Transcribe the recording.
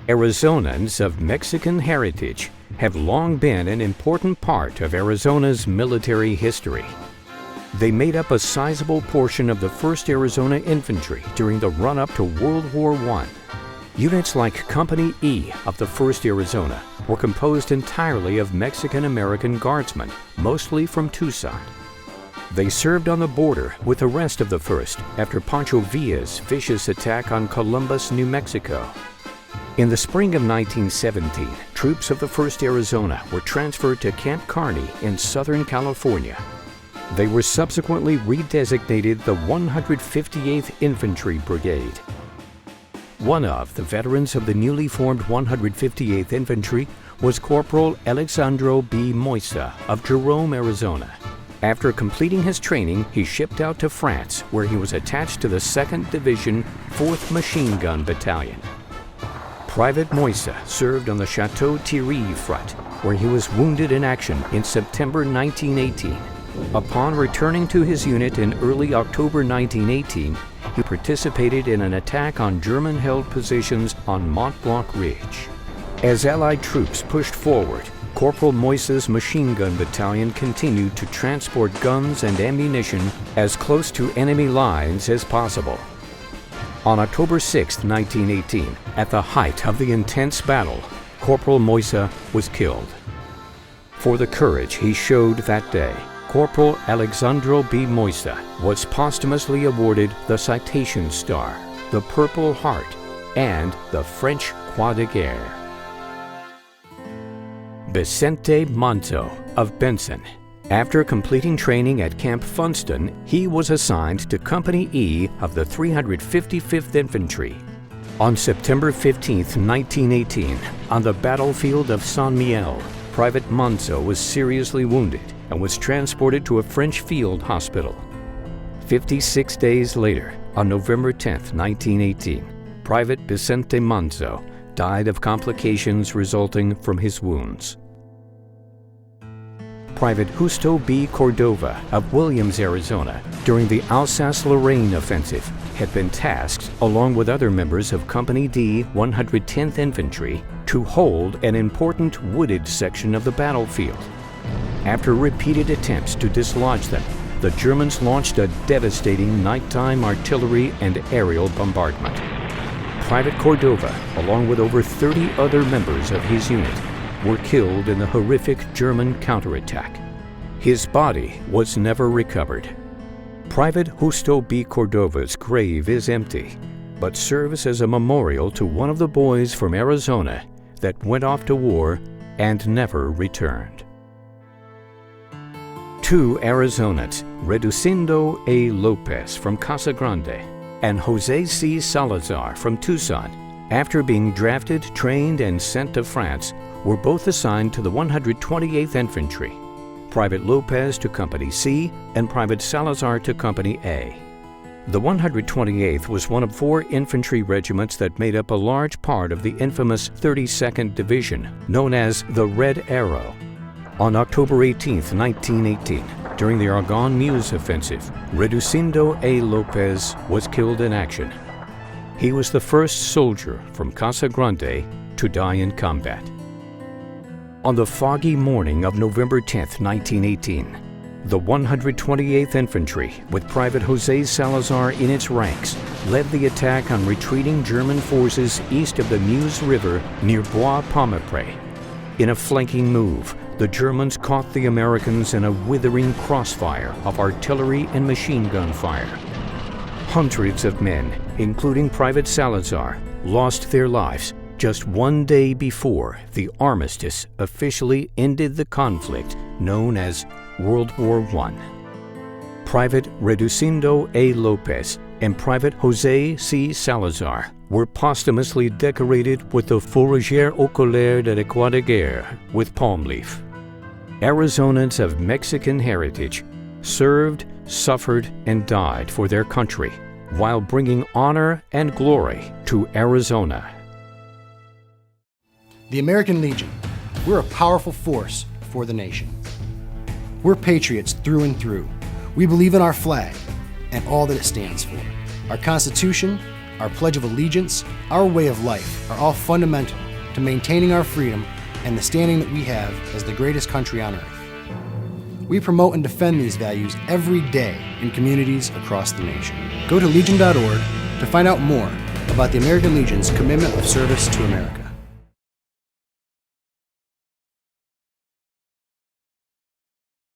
Arizonans of Mexican heritage have long been an important part of Arizona's military history. They made up a sizable portion of the 1st Arizona Infantry during the run-up to World War I. Units like Company E of the 1st Arizona were composed entirely of Mexican-American guardsmen, mostly from Tucson. They served on the border with the rest of the 1st after Pancho Villa's vicious attack on Columbus, New Mexico. In the spring of 1917, troops of the 1st Arizona were transferred to Camp Kearny in Southern California. They were subsequently redesignated the 158th Infantry Brigade. One of the veterans of the newly formed 158th Infantry was Corporal Alexandro B. Moisa of Jerome, Arizona. After completing his training, he shipped out to France, where he was attached to the 2nd Division, 4th Machine Gun Battalion. Private Moisa served on the Chateau Thierry front, where he was wounded in action in September 1918. Upon returning to his unit in early October 1918, he participated in an attack on German-held positions on Mont Blanc Ridge. As Allied troops pushed forward, Corporal Moisa's Machine Gun Battalion continued to transport guns and ammunition as close to enemy lines as possible. On October 6, 1918, at the height of the intense battle, Corporal Moisa was killed. For the courage he showed that day, Corporal Alexandro B. Moisa was posthumously awarded the Citation Star, the Purple Heart, and the French Croix de Guerre. Vicente Manto of Benson. After completing training at Camp Funston, he was assigned to Company E of the 355th Infantry. On September 15, 1918, on the battlefield of San Miguel, Private Manzo was seriously wounded and was transported to a French field hospital. 56 days later, on November 10, 1918, Private Vicente Manzo died of complications resulting from his wounds. Private Justo B. Cordova of Williams, Arizona, during the Alsace-Lorraine offensive, had been tasked, along with other members of Company D, 110th Infantry, to hold an important wooded section of the battlefield. After repeated attempts to dislodge them, the Germans launched a devastating nighttime artillery and aerial bombardment. Private Cordova, along with over 30 other members of his unit, were killed in the horrific German counterattack. His body was never recovered. Private Justo B. Cordova's grave is empty, but serves as a memorial to one of the boys from Arizona that went off to war and never returned. 2 Arizonans, Reducindo A. Lopez from Casa Grande and Jose C. Salazar from Tucson, after being drafted, trained, and sent to France, were both assigned to the 128th Infantry, Private Lopez to Company C and Private Salazar to Company A. The 128th was one of 4 infantry regiments that made up a large part of the infamous 32nd Division, known as the Red Arrow. On October 18, 1918, during the Argonne Meuse offensive, Reducindo A. Lopez was killed in action. He was the first soldier from Casa Grande to die in combat. On the foggy morning of November 10, 1918, the 128th Infantry, with Private Jose Salazar in its ranks, led the attack on retreating German forces east of the Meuse River near Bois-Pommepré. In a flanking move, the Germans caught the Americans in a withering crossfire of artillery and machine gun fire. Hundreds of men, including Private Salazar, lost their lives just one day before the armistice officially ended the conflict known as World War I. Private Reducindo A. Lopez and Private Jose C. Salazar were posthumously decorated with the Fourragère Oculaire de la Croix de Guerre with palm leaf. Arizonans of Mexican heritage served, suffered, and died for their country while bringing honor and glory to Arizona. The American Legion, we're a powerful force for the nation. We're patriots through and through. We believe in our flag and all that it stands for, our Constitution, our Pledge of Allegiance, our way of life are all fundamental to maintaining our freedom and the standing that we have as the greatest country on earth. We promote and defend these values every day in communities across the nation. Go to legion.org to find out more about the American Legion's commitment of service to America.